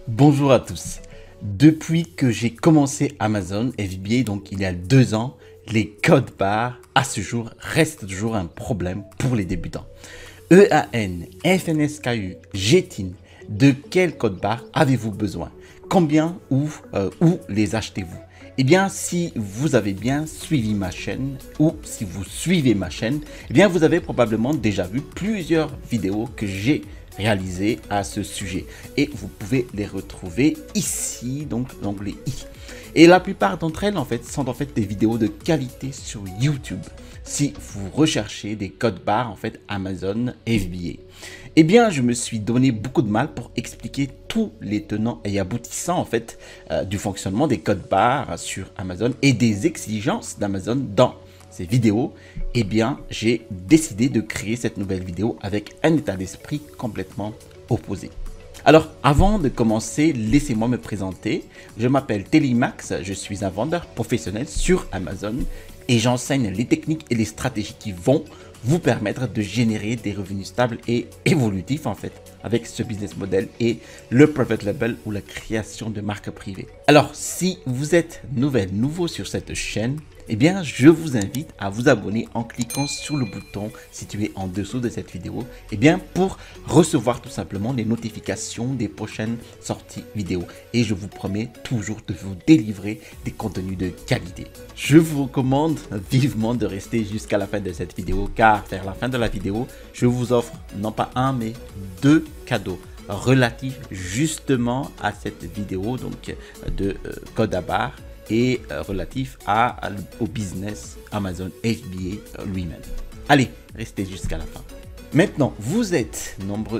Bonjour à tous. Depuis que j'ai commencé Amazon FBA, donc il y a 2 ans, les codes barres à ce jour restent toujours un problème pour les débutants. EAN, FNSKU, GTIN, de quel code barre avez-vous besoin? Combien où les achetez-vous? Eh bien, si vous avez bien suivi ma chaîne ou si vous suivez ma chaîne, eh bien, vous avez probablement déjà vu plusieurs vidéos que j'ai réalisées à ce sujet. Et vous pouvez les retrouver ici, donc l'onglet I. Et la plupart d'entre elles, en fait, sont des vidéos de qualité sur YouTube. Si vous recherchez des codes barres, en fait, Amazon FBA. Eh bien, je me suis donné beaucoup de mal pour expliquer tous les tenants et aboutissants, en fait, du fonctionnement des codes barres sur Amazon et des exigences d'Amazon dans ces vidéos. Eh bien, j'ai décidé de créer cette nouvelle vidéo avec un état d'esprit complètement opposé. Alors, avant de commencer, laissez-moi me présenter. Je m'appelle Télémax, je suis un vendeur professionnel sur Amazon et j'enseigne les techniques et les stratégies qui vont vous permettre de générer des revenus stables et évolutifs en fait avec ce business model et le private label ou la création de marques privées. Alors, si vous êtes nouveau sur cette chaîne, eh bien, je vous invite à vous abonner en cliquant sur le bouton situé en dessous de cette vidéo, eh bien, pour recevoir tout simplement les notifications des prochaines sorties vidéo. Et je vous promets toujours de vous délivrer des contenus de qualité. Je vous recommande vivement de rester jusqu'à la fin de cette vidéo, car vers la fin de la vidéo, je vous offre non pas un, mais 2 cadeaux relatifs justement à cette vidéo donc de code à barre et relatif au business Amazon FBA lui-même. Allez, restez jusqu'à la fin. Maintenant, vous êtes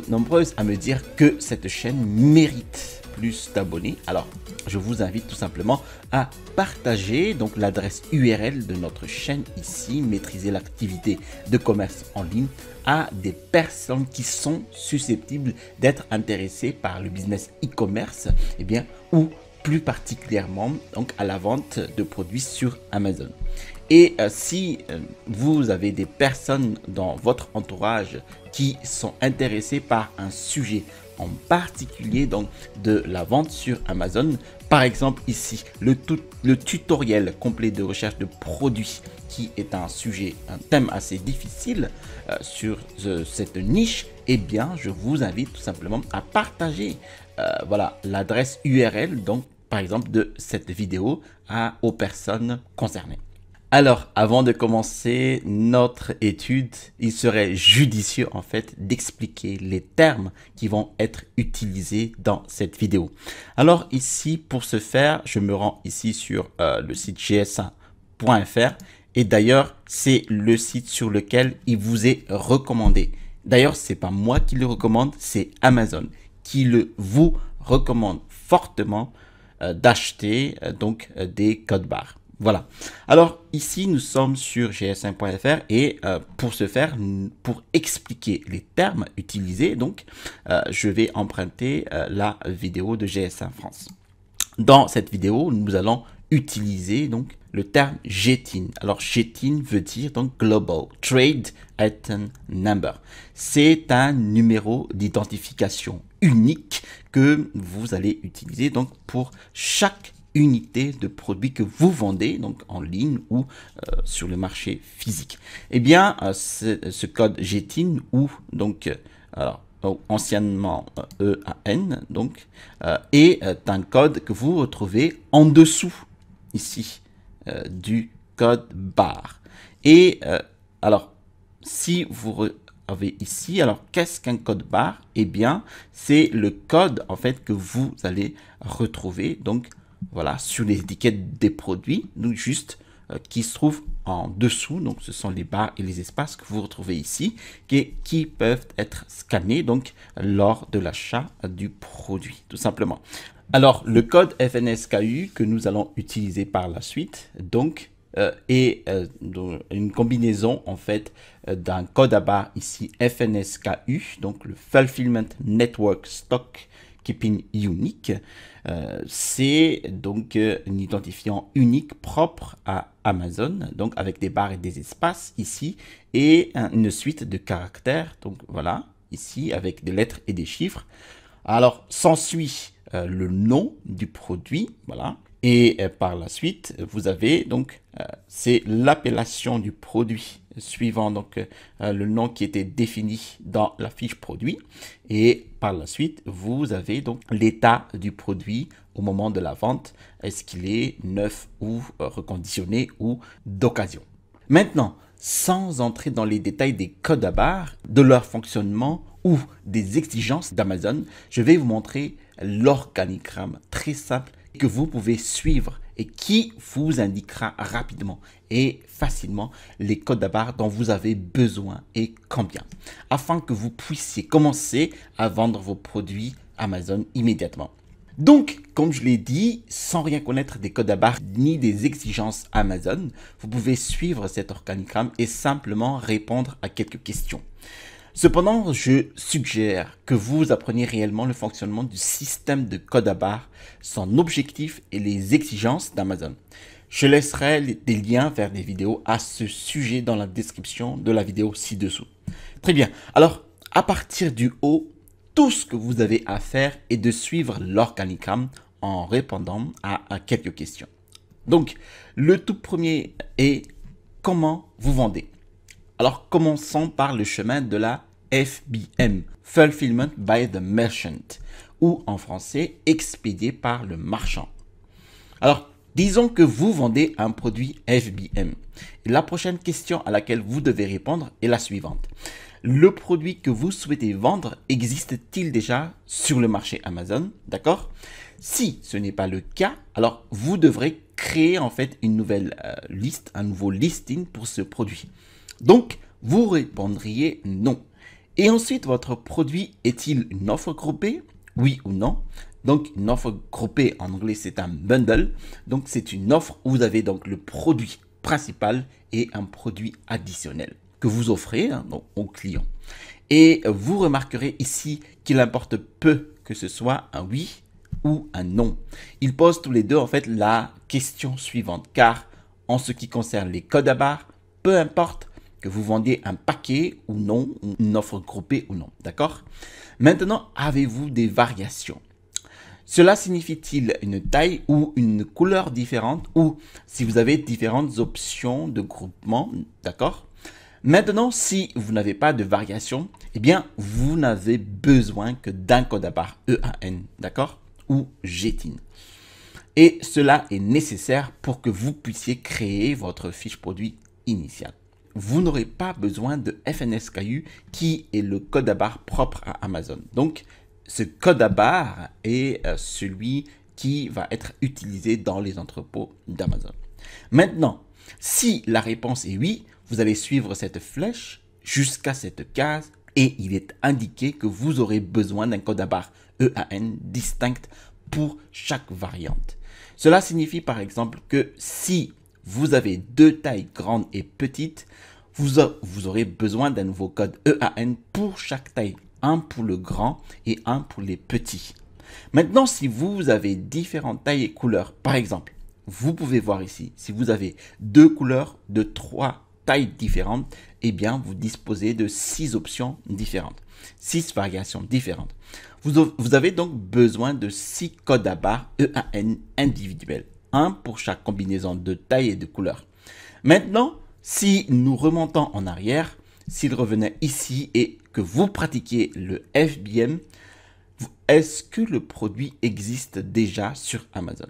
nombreuses à me dire que cette chaîne mérite plus d'abonnés. Alors, je vous invite tout simplement à partager donc l'adresse URL de notre chaîne ici, maîtriser l'activité de commerce en ligne à des personnes qui sont susceptibles d'être intéressées par le business e-commerce, eh bien, ou plus particulièrement donc à la vente de produits sur Amazon. Et si vous avez des personnes dans votre entourage qui sont intéressées par un sujet en particulier donc de la vente sur Amazon, par exemple ici le tutoriel complet de recherche de produits qui est un thème assez difficile sur cette niche, eh bien je vous invite tout simplement à partager voilà l'adresse URL donc par exemple de cette vidéo aux personnes concernées. Alors, avant de commencer notre étude, il serait judicieux en fait d'expliquer les termes qui vont être utilisés dans cette vidéo. Alors ici, pour ce faire, je me rends ici sur le site gs1.fr et d'ailleurs, c'est le site sur lequel il vous est recommandé. D'ailleurs, c'est pas moi qui le recommande, c'est Amazon qui vous recommande fortement d'acheter donc des codes barres. Voilà. Alors ici, nous sommes sur gs1.fr et pour ce faire, pour expliquer les termes utilisés, donc je vais emprunter la vidéo de GS1 France. Dans cette vidéo, nous allons utiliser donc le terme GTIN. Alors GTIN veut dire donc Global Trade Item Number. C'est un numéro d'identification unique que vous allez utiliser donc pour chaque unité de produit que vous vendez donc en ligne ou sur le marché physique. Eh bien, ce code GTIN ou donc anciennement EAN donc est un code que vous retrouvez en dessous ici du code barre. Et alors si vous avez ici, alors qu'est-ce qu'un code barre? Eh bien, c'est le code en fait que vous allez retrouver donc voilà sur les étiquettes des produits, donc juste qui se trouvent en dessous. Donc ce sont les barres et les espaces que vous retrouvez ici qui peuvent être scannés donc lors de l'achat du produit tout simplement. Alors le code FNSKU que nous allons utiliser par la suite donc est une combinaison en fait d'un code à barre ici FNSKU, donc le Fulfillment Network Stock Keeping Unique. C'est donc un identifiant unique propre à Amazon, donc avec des barres et des espaces ici et une suite de caractères, donc voilà ici avec des lettres et des chiffres. Alors s'ensuit le nom du produit, voilà. Et par la suite, vous avez donc, c'est l'appellation du produit suivant donc le nom qui était défini dans la fiche produit. Et par la suite, vous avez donc l'état du produit au moment de la vente. Est-ce qu'il est neuf ou reconditionné ou d'occasion? Maintenant, sans entrer dans les détails des codes à barres, de leur fonctionnement ou des exigences d'Amazon, je vais vous montrer l'organigramme très simple que vous pouvez suivre et qui vous indiquera rapidement et facilement les codes à barres dont vous avez besoin et combien, afin que vous puissiez commencer à vendre vos produits Amazon immédiatement. Donc, comme je l'ai dit, sans rien connaître des codes à barres ni des exigences Amazon, vous pouvez suivre cet organigramme et simplement répondre à quelques questions. Cependant, je suggère que vous appreniez réellement le fonctionnement du système de code à barres, son objectif et les exigences d'Amazon. Je laisserai des liens vers des vidéos à ce sujet dans la description de la vidéo ci-dessous. Très bien. Alors, à partir du haut, tout ce que vous avez à faire est de suivre l'organigramme en répondant à quelques questions. Donc, le tout premier est comment vous vendez. Alors, commençons par le chemin de la FBM, Fulfillment by the Merchant, ou en français, expédié par le marchand. Alors, disons que vous vendez un produit FBM. Et la prochaine question à laquelle vous devez répondre est la suivante. Le produit que vous souhaitez vendre existe-t-il déjà sur le marché Amazon? D'accord? Si ce n'est pas le cas, alors vous devrez créer en fait une nouvelle liste, un nouveau listing pour ce produit. Donc, vous répondriez non. Et ensuite, votre produit est-il une offre groupée? Oui ou non? Donc, une offre groupée en anglais, c'est un bundle. Donc, c'est une offre où vous avez donc le produit principal et un produit additionnel que vous offrez donc, au client. Et vous remarquerez ici qu'il importe peu que ce soit un oui ou un non. Ils posent tous les deux en fait la question suivante, car en ce qui concerne les codes à barres, peu importe que vous vendiez un paquet ou non, une offre groupée ou non, d'accord? Maintenant, avez-vous des variations? Cela signifie-t-il une taille ou une couleur différente, ou si vous avez différentes options de groupement, d'accord? Maintenant, si vous n'avez pas de variation, eh bien, vous n'avez besoin que d'un code à barre EAN, d'accord? Ou GTIN. Et cela est nécessaire pour que vous puissiez créer votre fiche produit initiale. Vous n'aurez pas besoin de FNSKU qui est le code à barre propre à Amazon. Donc, ce code à barre est celui qui va être utilisé dans les entrepôts d'Amazon. Maintenant, si la réponse est oui, vous allez suivre cette flèche jusqu'à cette case et il est indiqué que vous aurez besoin d'un code à barre EAN distinct pour chaque variante. Cela signifie par exemple que si vous avez deux tailles grandes et petites, vous aurez besoin d'un nouveau code EAN pour chaque taille, un pour le grand et un pour les petits. Maintenant, si vous avez différentes tailles et couleurs, par exemple, vous pouvez voir ici, si vous avez deux couleurs de 3 tailles différentes, eh bien, vous disposez de 6 options différentes, 6 variations différentes. Vous avez donc besoin de 6 codes à barre EAN individuels, un pour chaque combinaison de taille et de couleur. Maintenant, si nous remontons en arrière, s'il revenait ici et que vous pratiquiez le FBM, est-ce que le produit existe déjà sur Amazon?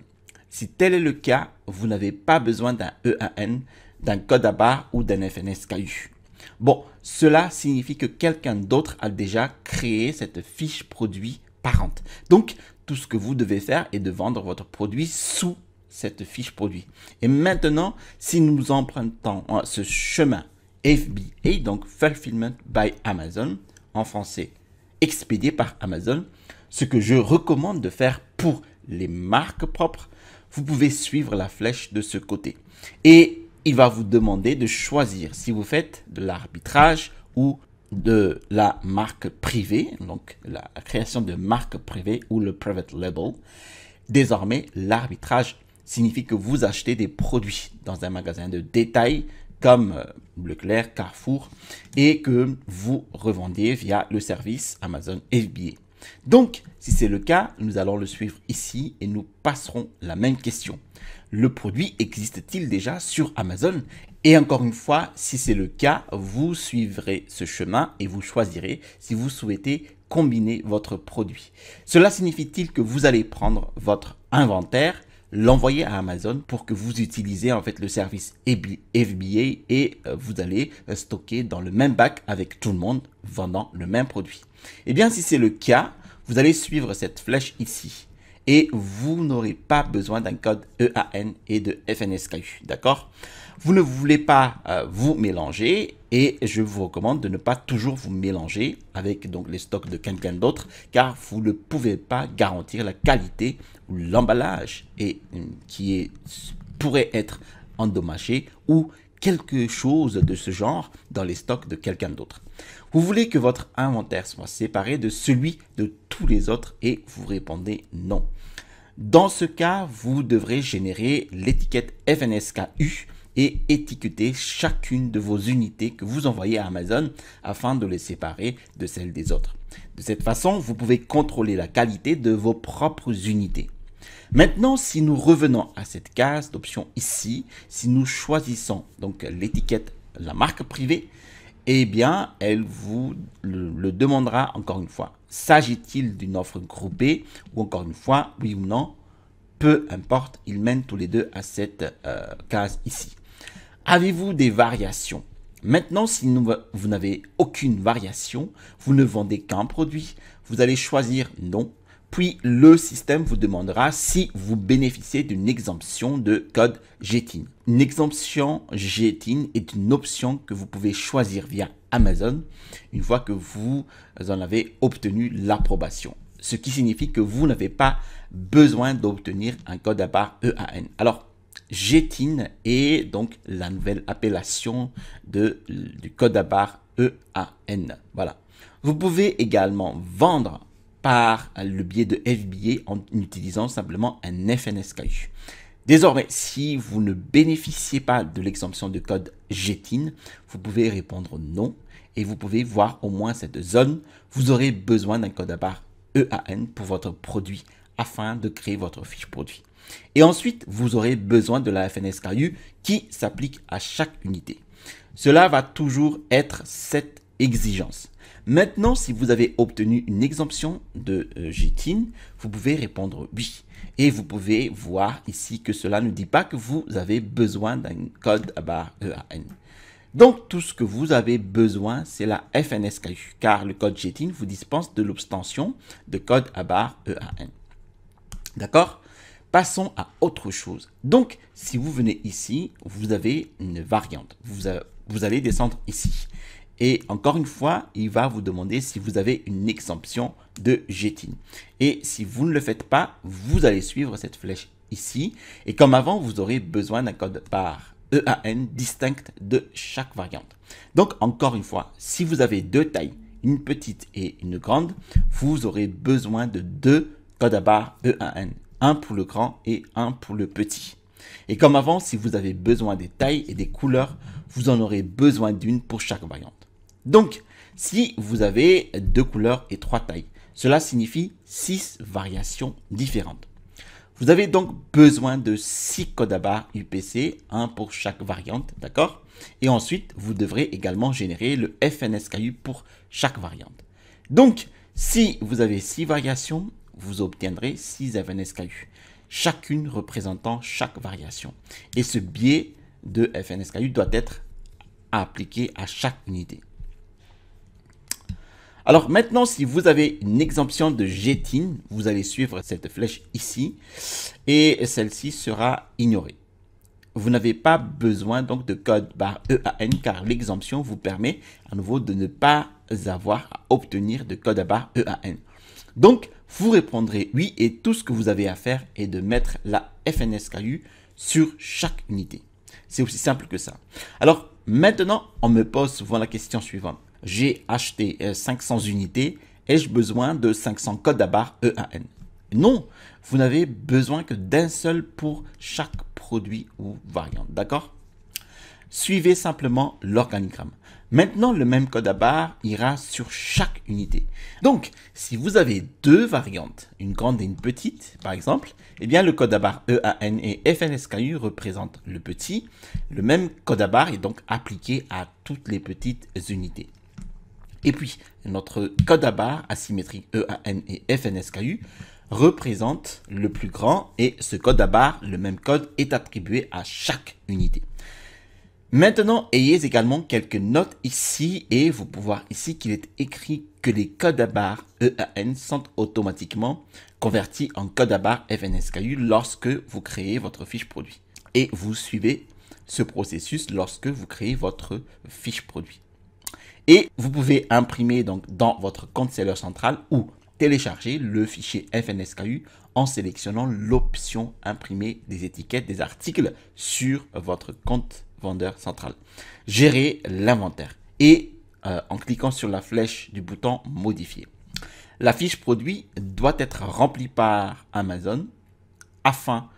Si tel est le cas, vous n'avez pas besoin d'un EAN, d'un code à barre ou d'un FNSKU. Bon, cela signifie que quelqu'un d'autre a déjà créé cette fiche produit parente. Donc, tout ce que vous devez faire est de vendre votre produit sous cette fiche produit. Et maintenant, si nous empruntons ce chemin FBA, donc Fulfillment by Amazon, en français, expédié par Amazon, ce que je recommande de faire pour les marques propres, vous pouvez suivre la flèche de ce côté. Et il va vous demander de choisir si vous faites de l'arbitrage ou de la marque privée, donc la création de marque privée ou le private label. Désormais, l'arbitrage signifie que vous achetez des produits dans un magasin de détail comme Leclerc, Carrefour et que vous revendiez via le service Amazon FBA. Donc, si c'est le cas, nous allons le suivre ici et nous passerons la même question. Le produit existe-t-il déjà sur Amazon? Et encore une fois, si c'est le cas, vous suivrez ce chemin et vous choisirez si vous souhaitez combiner votre produit. Cela signifie-t-il que vous allez prendre votre inventaire, l'envoyer à Amazon pour que vous utilisiez en fait le service FBA et vous allez stocker dans le même bac avec tout le monde vendant le même produit? Eh bien, si c'est le cas, vous allez suivre cette flèche ici et vous n'aurez pas besoin d'un code EAN et de FNSKU, d'accord? Vous ne voulez pas vous mélanger et je vous recommande de ne pas toujours vous mélanger avec donc les stocks de quelqu'un d'autre car vous ne pouvez pas garantir la qualité ou l'emballage et pourrait être endommagé ou quelque chose de ce genre dans les stocks de quelqu'un d'autre. Vous voulez que votre inventaire soit séparé de celui de tous les autres et vous répondez non. Dans ce cas, vous devrez générer l'étiquette FNSKU et étiqueter chacune de vos unités que vous envoyez à Amazon afin de les séparer de celles des autres. De cette façon, vous pouvez contrôler la qualité de vos propres unités. Maintenant, si nous revenons à cette case d'options ici, si nous choisissons donc l'étiquette, la marque privée, eh bien, elle vous le demandera encore une fois. S'agit-il d'une offre groupée ou encore une fois, oui ou non? Peu importe, ils mènent tous les deux à cette case ici. Avez-vous des variations? Maintenant, si vous n'avez aucune variation, vous ne vendez qu'un produit, vous allez choisir non. Puis, le système vous demandera si vous bénéficiez d'une exemption de code GTIN. Une exemption GTIN est une option que vous pouvez choisir via Amazon une fois que vous en avez obtenu l'approbation. Ce qui signifie que vous n'avez pas besoin d'obtenir un code à barre EAN. Alors, GTIN est donc la nouvelle appellation du code à barre EAN. Voilà. Vous pouvez également vendre par le biais de FBA en utilisant simplement un FNSKU. Désormais, si vous ne bénéficiez pas de l'exemption de code GTIN, vous pouvez répondre non et vous pouvez voir au moins cette zone. Vous aurez besoin d'un code à barre EAN pour votre produit afin de créer votre fiche produit. Et ensuite, vous aurez besoin de la FNSKU qui s'applique à chaque unité. Cela va toujours être cette exigence. Maintenant, si vous avez obtenu une exemption de GTIN, vous pouvez répondre oui. Et vous pouvez voir ici que cela ne dit pas que vous avez besoin d'un code à barre EAN. Donc, tout ce que vous avez besoin, c'est la FNSKU, car le code GTIN vous dispense de l'obtention de code à barre EAN. D'accord? Passons à autre chose. Donc, si vous venez ici, vous avez une variante. Vous allez descendre ici. Et encore une fois, il va vous demander si vous avez une exemption de GTIN. Et si vous ne le faites pas, vous allez suivre cette flèche ici. Et comme avant, vous aurez besoin d'un code barre EAN distinct de chaque variante. Donc, encore une fois, si vous avez deux tailles, une petite et une grande, vous aurez besoin de deux codes à barre EAN. Un pour le grand et un pour le petit. Et comme avant, si vous avez besoin des tailles et des couleurs, vous en aurez besoin d'une pour chaque variante. Donc, si vous avez deux couleurs et trois tailles, cela signifie 6 variations différentes. Vous avez donc besoin de 6 codes à barre UPC, un pour chaque variante, d'accord? Et ensuite, vous devrez également générer le FNSKU pour chaque variante. Donc, si vous avez 6 variations, vous obtiendrez 6 FNSKU, chacune représentant chaque variation. Et ce biais de FNSKU doit être appliqué à chaque unité. Alors maintenant, si vous avez une exemption de GTIN, vous allez suivre cette flèche ici et celle-ci sera ignorée. Vous n'avez pas besoin donc de code barre EAN car l'exemption vous permet à nouveau de ne pas avoir à obtenir de code à barre EAN. Donc, vous répondrez oui et tout ce que vous avez à faire est de mettre la FNSKU sur chaque unité. C'est aussi simple que ça. Alors, maintenant, on me pose souvent la question suivante. J'ai acheté 500 unités, ai-je besoin de 500 codes à barre EAN? Non, vous n'avez besoin que d'un seul pour chaque produit ou variante, d'accord? Suivez simplement l'organigramme. Maintenant, le même code à barre ira sur chaque unité. Donc, si vous avez deux variantes, une grande et une petite, par exemple, eh bien, le code à barre EAN et FNSKU représentent le petit. Le même code à barre est donc appliqué à toutes les petites unités. Et puis, notre code à barre asymétrique EAN et FNSKU représente le plus grand et ce code à barre, le même code, est attribué à chaque unité. Maintenant, ayez également quelques notes ici et vous pouvez voir ici qu'il est écrit que les codes à barre EAN sont automatiquement convertis en code à barre FNSKU lorsque vous créez votre fiche produit. Et vous suivez ce processus lorsque vous créez votre fiche produit. Et vous pouvez imprimer donc dans votre compte seller central ou télécharger le fichier FNSKU en sélectionnant l'option imprimer des étiquettes des articles sur votre compte vendeur central. Gérer l'inventaire et en cliquant sur la flèche du bouton modifier. La fiche produit doit être remplie par Amazon afin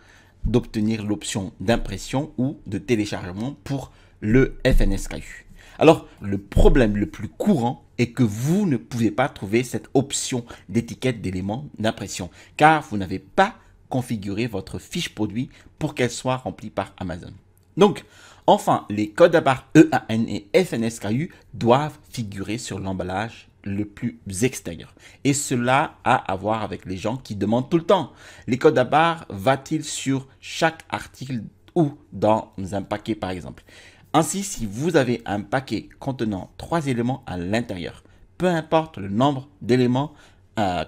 d'obtenir l'option d'impression ou de téléchargement pour le FNSKU. Alors, le problème le plus courant est que vous ne pouvez pas trouver cette option d'étiquette d'éléments d'impression car vous n'avez pas configuré votre fiche produit pour qu'elle soit remplie par Amazon. Donc, enfin, les codes à barre EAN et FNSKU doivent figurer sur l'emballage le plus extérieur. Et cela a à voir avec les gens qui demandent tout le temps. Les codes à barre va-t-il sur chaque article ou dans un paquet par exemple? Ainsi, si vous avez un paquet contenant 3 éléments à l'intérieur, peu importe le nombre d'éléments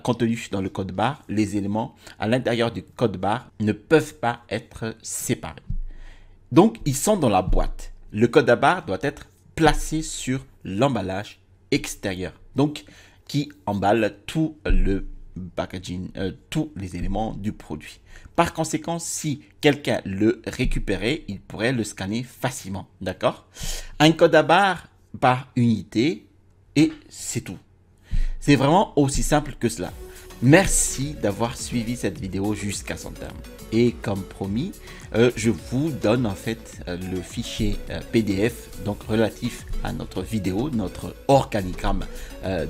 contenus dans le code barre, les éléments à l'intérieur du code barre ne peuvent pas être séparés. Donc, ils sont dans la boîte. Le code à barre doit être placé sur l'emballage extérieur. Donc, qui emballe tout le packaging, tous les éléments du produit. Par conséquent, si quelqu'un le récupérait, il pourrait le scanner facilement. D'accord? Un code à barre par unité et c'est tout. C'est vraiment aussi simple que cela. Merci d'avoir suivi cette vidéo jusqu'à son terme. Et comme promis, je vous donne en fait le fichier PDF donc relatif à notre vidéo, notre organigramme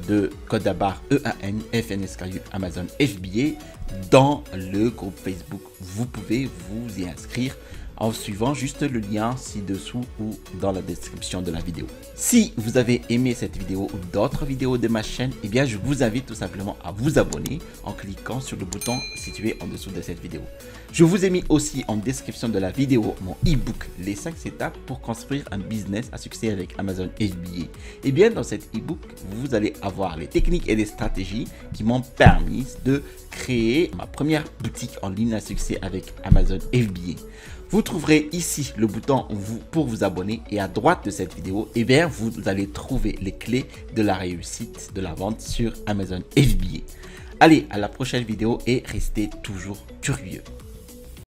de code à barre EAN, FNSKU, Amazon FBA dans le groupe Facebook. Vous pouvez vous y inscrire en suivant juste le lien ci-dessous ou dans la description de la vidéo. Si vous avez aimé cette vidéo ou d'autres vidéos de ma chaîne, eh bien je vous invite tout simplement à vous abonner en cliquant sur le bouton situé en dessous de cette vidéo. Je vous ai mis aussi en description de la vidéo mon e-book les 5 étapes pour construire un business à succès avec Amazon FBA. Et bien dans cet e-book, vous allez avoir les techniques et les stratégies qui m'ont permis de créer ma première boutique en ligne à succès avec Amazon FBA. Vous trouverez ici le bouton pour vous abonner et à droite de cette vidéo, eh bien, vous allez trouver les clés de la réussite de la vente sur Amazon FBA. Allez, à la prochaine vidéo et restez toujours curieux.